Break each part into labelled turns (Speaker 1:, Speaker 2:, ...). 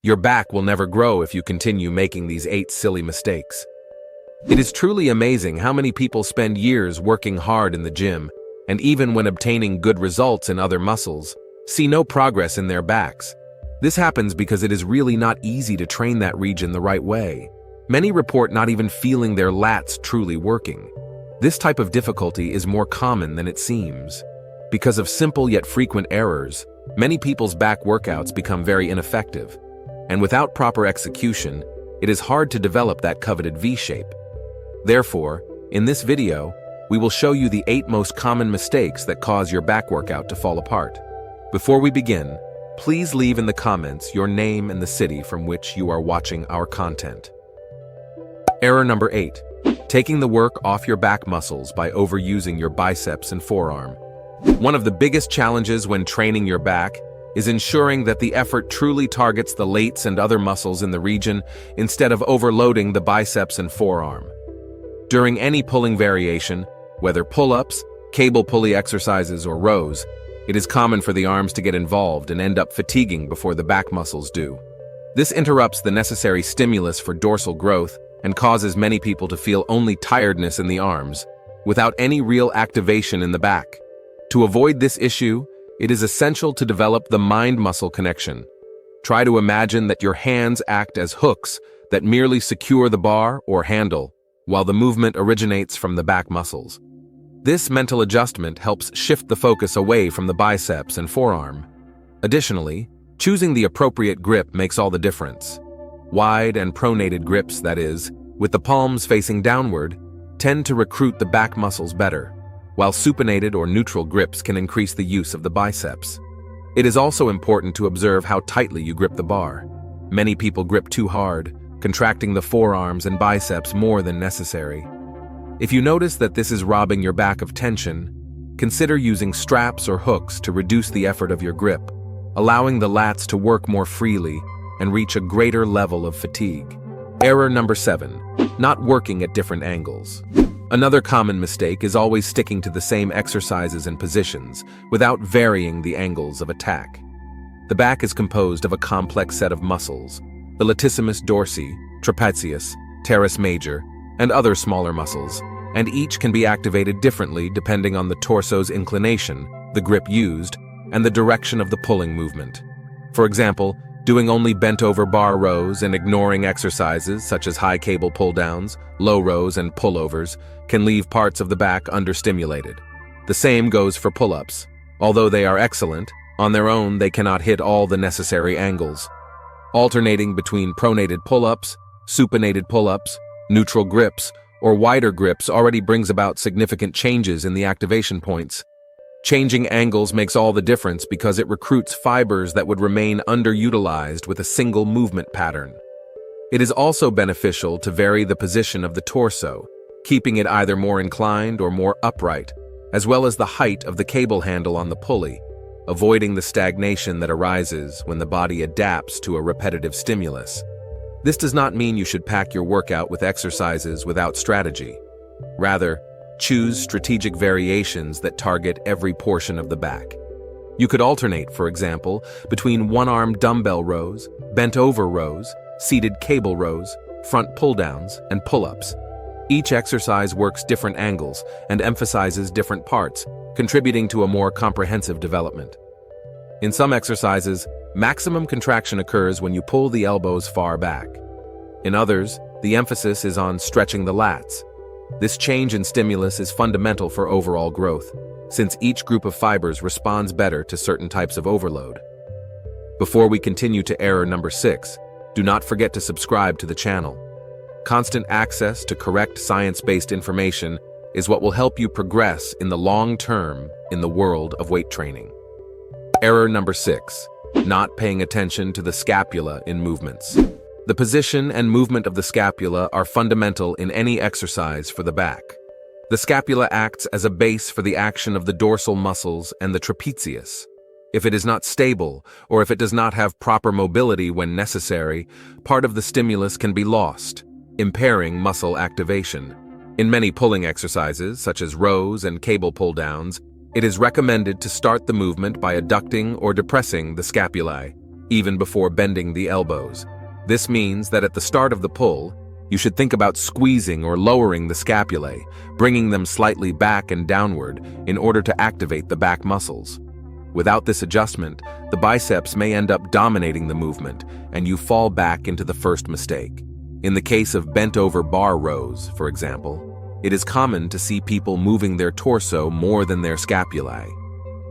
Speaker 1: Your back will never grow if you continue making these 8 silly mistakes. It is truly amazing how many people spend years working hard in the gym, and even when obtaining good results in other muscles, see no progress in their backs. This happens because it is really not easy to train that region the right way. Many report not even feeling their lats truly working. This type of difficulty is more common than it seems. Because of simple yet frequent errors, many people's back workouts become very ineffective. And without proper execution, it is hard to develop that coveted V-shape. Therefore, in this video, we will show you the 8 most common mistakes that cause your back workout to fall apart. Before we begin, please leave in the comments your name and the city from which you are watching our content. Error number 8. Taking the work off your back muscles by overusing your biceps and forearm. One of the biggest challenges when training your back is ensuring that the effort truly targets the lats and other muscles in the region instead of overloading the biceps and forearm. During any pulling variation, whether pull-ups, cable pulley exercises, or rows, it is common for the arms to get involved and end up fatiguing before the back muscles do. This interrupts the necessary stimulus for dorsal growth and causes many people to feel only tiredness in the arms, without any real activation in the back. To avoid this issue, it is essential to develop the mind-muscle connection. Try to imagine that your hands act as hooks that merely secure the bar or handle, while the movement originates from the back muscles. This mental adjustment helps shift the focus away from the biceps and forearm. Additionally, choosing the appropriate grip makes all the difference. Wide and pronated grips, that is, with the palms facing downward, tend to recruit the back muscles better, while supinated or neutral grips can increase the use of the biceps. It is also important to observe how tightly you grip the bar. Many people grip too hard, contracting the forearms and biceps more than necessary. If you notice that this is robbing your back of tension, consider using straps or hooks to reduce the effort of your grip, allowing the lats to work more freely and reach a greater level of fatigue. Error number 7. Not working at different angles. Another common mistake is always sticking to the same exercises and positions without varying the angles of attack. The back is composed of a complex set of muscles: the latissimus dorsi, trapezius, teres major, and other smaller muscles, and each can be activated differently depending on the torso's inclination, the grip used, and the direction of the pulling movement. For example, doing only bent-over bar rows and ignoring exercises such as high cable pull-downs, low rows, and pullovers can leave parts of the back understimulated. The same goes for pull-ups. Although they are excellent, on their own they cannot hit all the necessary angles. Alternating between pronated pull-ups, supinated pull-ups, neutral grips, or wider grips already brings about significant changes in the activation points. Changing angles makes all the difference because it recruits fibers that would remain underutilized with a single movement pattern. It is also beneficial to vary the position of the torso, keeping it either more inclined or more upright, as well as the height of the cable handle on the pulley, avoiding the stagnation that arises when the body adapts to a repetitive stimulus. This does not mean you should pack your workout with exercises without strategy. Rather, choose strategic variations that target every portion of the back. You could alternate, for example, between one-arm dumbbell rows, bent-over rows, seated cable rows, front pull-downs, and pull-ups. Each exercise works different angles and emphasizes different parts, contributing to a more comprehensive development. In some exercises, maximum contraction occurs when you pull the elbows far back. In others, the emphasis is on stretching the lats. This change in stimulus is fundamental for overall growth, since each group of fibers responds better to certain types of overload. Before we continue to error number 6, do not forget to subscribe to the channel. Constant access to correct science-based information is what will help you progress in the long term in the world of weight training. Error number 6. Not paying attention to the scapula in movements. The position and movement of the scapula are fundamental in any exercise for the back. The scapula acts as a base for the action of the dorsal muscles and the trapezius. If it is not stable, or if it does not have proper mobility when necessary, part of the stimulus can be lost, impairing muscle activation. In many pulling exercises, such as rows and cable pull-downs, it is recommended to start the movement by adducting or depressing the scapulae. even before bending the elbows. This means that at the start of the pull, you should think about squeezing or lowering the scapulae, bringing them slightly back and downward in order to activate the back muscles. Without this adjustment, the biceps may end up dominating the movement, and you fall back into the first mistake. In the case of bent-over bar rows, for example, it is common to see people moving their torso more than their scapulae.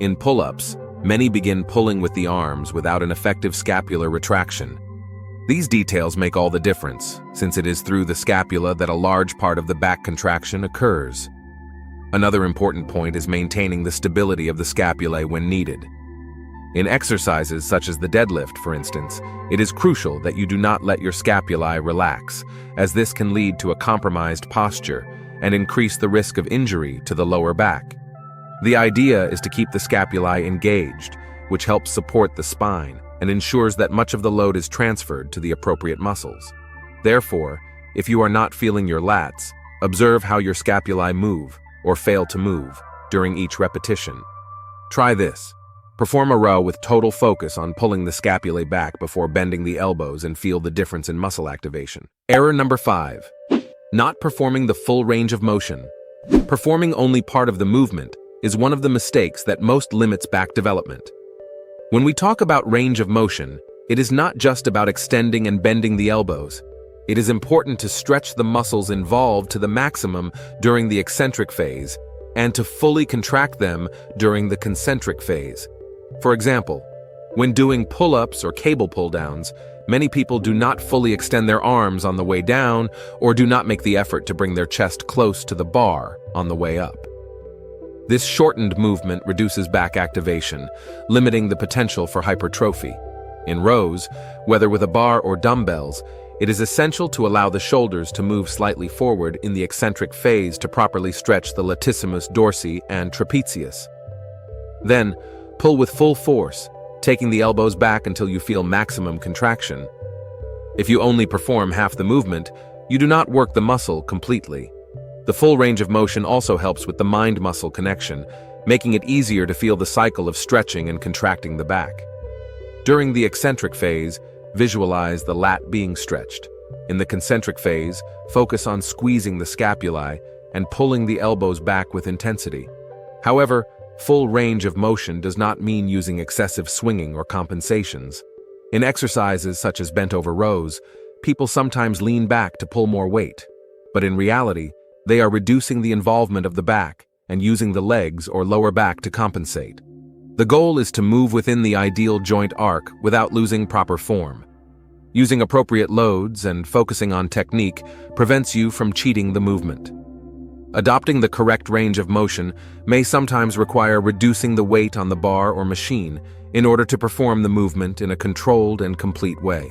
Speaker 1: In pull-ups, many begin pulling with the arms without an effective scapular retraction. These details make all the difference, since it is through the scapula that a large part of the back contraction occurs. Another important point is maintaining the stability of the scapulae when needed. In exercises such as the deadlift, for instance, it is crucial that you do not let your scapulae relax, as this can lead to a compromised posture and increase the risk of injury to the lower back. The idea is to keep the scapulae engaged, which helps support the spine and ensures that much of the load is transferred to the appropriate muscles. Therefore, if you are not feeling your lats, observe how your scapulae move or fail to move during each repetition. Try this. Perform a row with total focus on pulling the scapulae back before bending the elbows and feel the difference in muscle activation. Error number 5. Not performing the full range of motion. Performing only part of the movement is one of the mistakes that most limits back development. When we talk about range of motion, it is not just about extending and bending the elbows. It is important to stretch the muscles involved to the maximum during the eccentric phase and to fully contract them during the concentric phase. For example, when doing pull-ups or cable pull-downs, many people do not fully extend their arms on the way down or do not make the effort to bring their chest close to the bar on the way up. This shortened movement reduces back activation, limiting the potential for hypertrophy. In rows, whether with a bar or dumbbells, it is essential to allow the shoulders to move slightly forward in the eccentric phase to properly stretch the latissimus dorsi and trapezius. Then, pull with full force, taking the elbows back until you feel maximum contraction. If you only perform half the movement, you do not work the muscle completely. The full range of motion also helps with the mind-muscle connection, making it easier to feel the cycle of stretching and contracting the back. During the eccentric phase, visualize the lat being stretched. In the concentric phase, focus on squeezing the scapulae and pulling the elbows back with intensity. However, full range of motion does not mean using excessive swinging or compensations. In exercises such as bent-over rows, people sometimes lean back to pull more weight, but in reality, they are reducing the involvement of the back and using the legs or lower back to compensate. The goal is to move within the ideal joint arc without losing proper form. Using appropriate loads and focusing on technique prevents you from cheating the movement. Adopting the correct range of motion may sometimes require reducing the weight on the bar or machine in order to perform the movement in a controlled and complete way.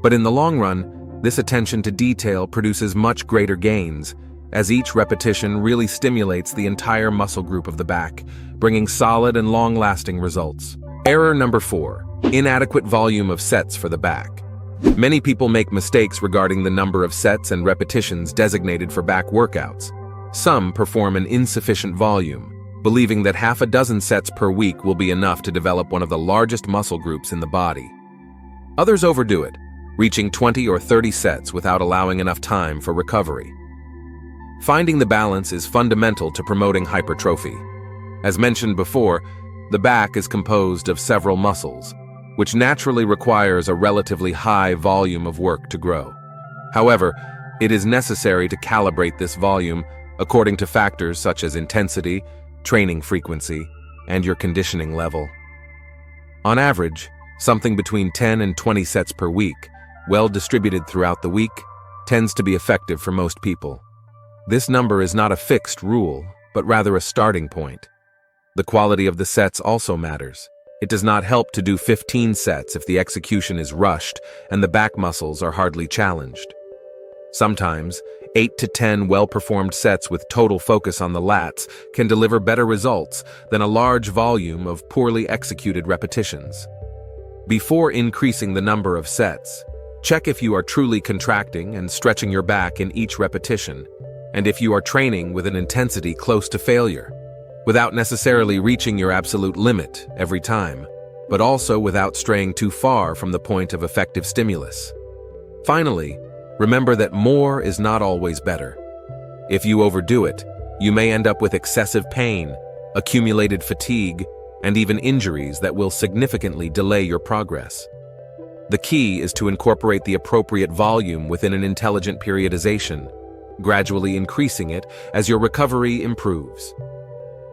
Speaker 1: But in the long run, this attention to detail produces much greater gains, as each repetition really stimulates the entire muscle group of the back, bringing solid and long-lasting results. Error number 4. Inadequate volume of sets for the back. Many people make mistakes regarding the number of sets and repetitions designated for back workouts. Some perform an insufficient volume, believing that half a dozen sets per week will be enough to develop one of the largest muscle groups in the body. Others overdo it, reaching 20 or 30 sets without allowing enough time for recovery. Finding the balance is fundamental to promoting hypertrophy. As mentioned before, the back is composed of several muscles, which naturally requires a relatively high volume of work to grow. However, it is necessary to calibrate this volume according to factors such as intensity, training frequency, and your conditioning level. On average, something between 10 and 20 sets per week, well distributed throughout the week, tends to be effective for most people. This number is not a fixed rule, but rather a starting point. The quality of the sets also matters. It does not help to do 15 sets if the execution is rushed and the back muscles are hardly challenged. Sometimes, 8 to 10 well-performed sets with total focus on the lats can deliver better results than a large volume of poorly executed repetitions. Before increasing the number of sets, check if you are truly contracting and stretching your back in each repetition, and if you are training with an intensity close to failure, without necessarily reaching your absolute limit every time. but also without straying too far from the point of effective stimulus. Finally, remember that more is not always better. If you overdo it, you may end up with excessive pain, accumulated fatigue, and even injuries that will significantly delay your progress. The key is to incorporate the appropriate volume within an intelligent periodization, gradually increasing it as your recovery improves.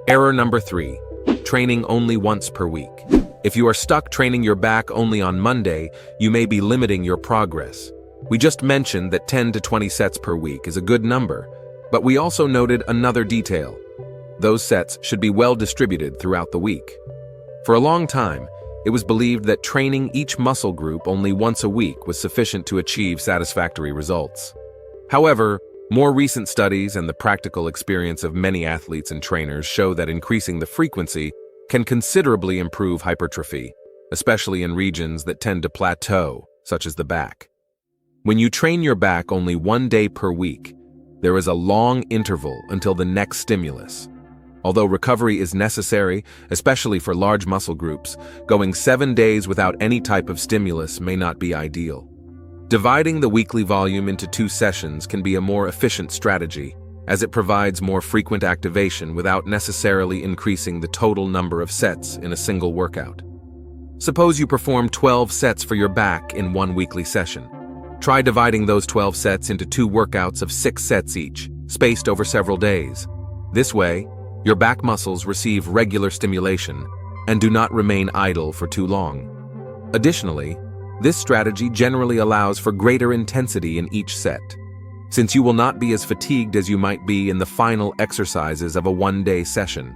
Speaker 1: Error number 3, training only once per week. If you are stuck training your back only on Monday, you may be limiting your progress. We just mentioned that 10 to 20 sets per week is a good number, but we also noted another detail. Those sets should be well distributed throughout the week. For a long time, it was believed that training each muscle group only once a week was sufficient to achieve satisfactory results. However, more recent studies and the practical experience of many athletes and trainers show that increasing the frequency can considerably improve hypertrophy, especially in regions that tend to plateau, such as the back. When you train your back only 1 day per week, there is a long interval until the next stimulus. Although recovery is necessary, especially for large muscle groups, going 7 days without any type of stimulus may not be ideal. Dividing the weekly volume into 2 sessions can be a more efficient strategy, as it provides more frequent activation without necessarily increasing the total number of sets in a single workout. Suppose you perform 12 sets for your back in 1 weekly session. Try dividing those 12 sets into 2 workouts of 6 sets each, spaced over several days. This way, your back muscles receive regular stimulation and do not remain idle for too long. Additionally, this strategy generally allows for greater intensity in each set, since you will not be as fatigued as you might be in the final exercises of a 1-day session.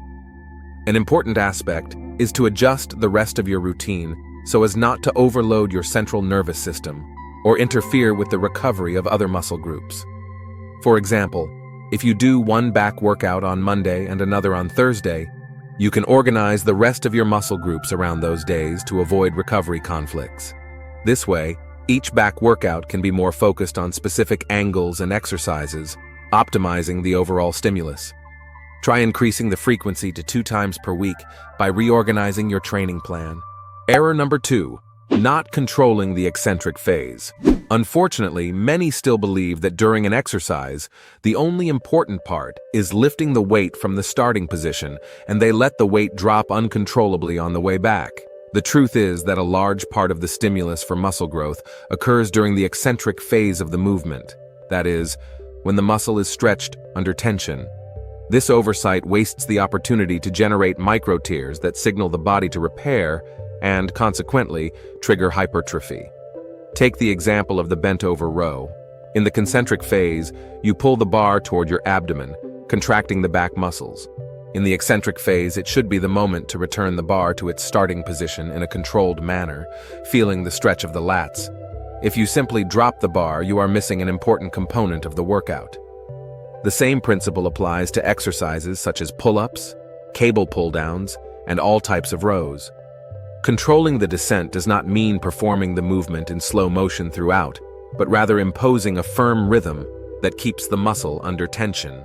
Speaker 1: An important aspect is to adjust the rest of your routine so as not to overload your central nervous system or interfere with the recovery of other muscle groups. For example, if you do 1 back workout on Monday and another on Thursday, you can organize the rest of your muscle groups around those days to avoid recovery conflicts. This way, each back workout can be more focused on specific angles and exercises, optimizing the overall stimulus. Try increasing the frequency to 2 times per week by reorganizing your training plan. Error number 2, not controlling the eccentric phase. Unfortunately, many still believe that during an exercise, the only important part is lifting the weight from the starting position, and they let the weight drop uncontrollably on the way back. The truth is that a large part of the stimulus for muscle growth occurs during the eccentric phase of the movement, that is, when the muscle is stretched under tension. This oversight wastes the opportunity to generate micro tears that signal the body to repair and, consequently, trigger hypertrophy. Take the example of the bent-over row. In the concentric phase, you pull the bar toward your abdomen, contracting the back muscles. In the eccentric phase, it should be the moment to return the bar to its starting position in a controlled manner, feeling the stretch of the lats. If you simply drop the bar, you are missing an important component of the workout. The same principle applies to exercises such as pull-ups, cable pull-downs, and all types of rows. Controlling the descent does not mean performing the movement in slow motion throughout, but rather imposing a firm rhythm that keeps the muscle under tension.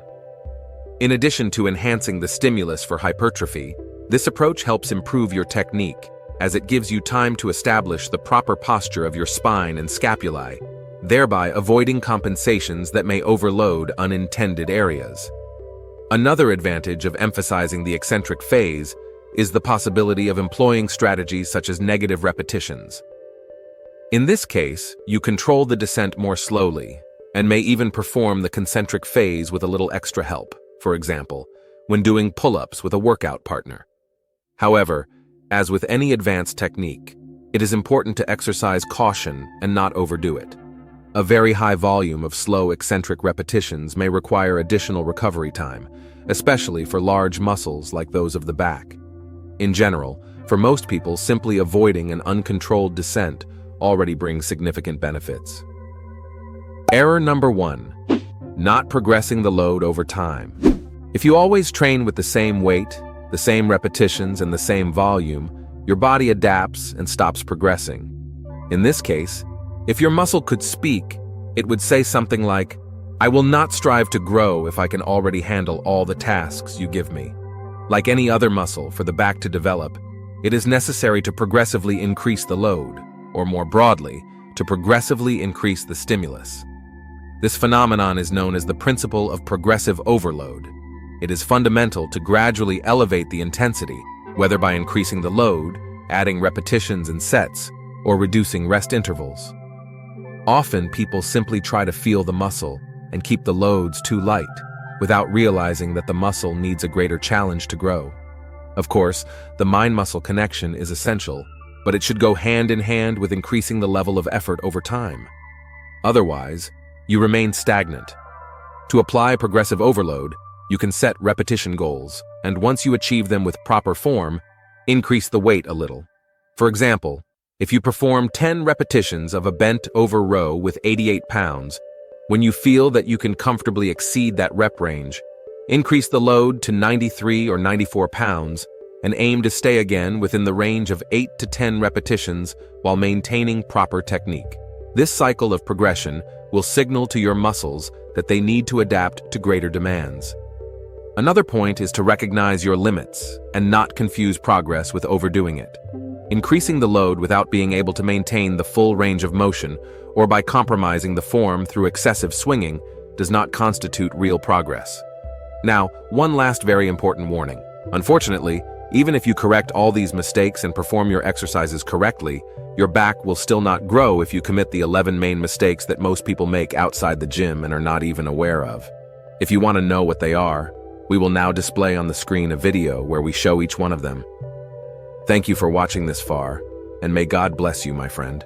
Speaker 1: In addition to enhancing the stimulus for hypertrophy, this approach helps improve your technique, as it gives you time to establish the proper posture of your spine and scapulae, thereby avoiding compensations that may overload unintended areas. Another advantage of emphasizing the eccentric phase is the possibility of employing strategies such as negative repetitions. In this case, you control the descent more slowly, and may even perform the concentric phase with a little extra help, for example, when doing pull-ups with a workout partner. However, as with any advanced technique, it is important to exercise caution and not overdo it. A very high volume of slow eccentric repetitions may require additional recovery time, especially for large muscles like those of the back. In general, for most people, simply avoiding an uncontrolled descent already brings significant benefits. Error number 1, not progressing the load over time. If you always train with the same weight, the same repetitions, and the same volume, your body adapts and stops progressing. In this case, if your muscle could speak, it would say something like, "I will not strive to grow if I can already handle all the tasks you give me." Like any other muscle, for the back to develop, It is necessary to progressively increase the load, or more broadly, to progressively increase the stimulus. This phenomenon is known as the principle of progressive overload. It is fundamental to gradually elevate the intensity, whether by increasing the load, adding repetitions and sets, or reducing rest intervals. Often people simply try to feel the muscle and keep the loads too light, without realizing that the muscle needs a greater challenge to grow. Of course, the mind-muscle connection is essential, but it should go hand in hand with increasing the level of effort over time. Otherwise, you remain stagnant. To apply progressive overload, you can set repetition goals, and once you achieve them with proper form, increase the weight a little. For example, if you perform 10 repetitions of a bent-over row with 88 pounds, when you feel that you can comfortably exceed that rep range, increase the load to 93 or 94 pounds and aim to stay again within the range of 8 to 10 repetitions while maintaining proper technique. This cycle of progression will signal to your muscles that they need to adapt to greater demands. Another point is to recognize your limits and not confuse progress with overdoing it. Increasing the load without being able to maintain the full range of motion or by compromising the form through excessive swinging does not constitute real progress. Now, one last very important warning. Unfortunately, even if you correct all these mistakes and perform your exercises correctly, your back will still not grow if you commit the 11 main mistakes that most people make outside the gym and are not even aware of. If you want to know what they are, we will now display on the screen a video where we show each one of them. Thank you for watching this far, and may God bless you, my friend.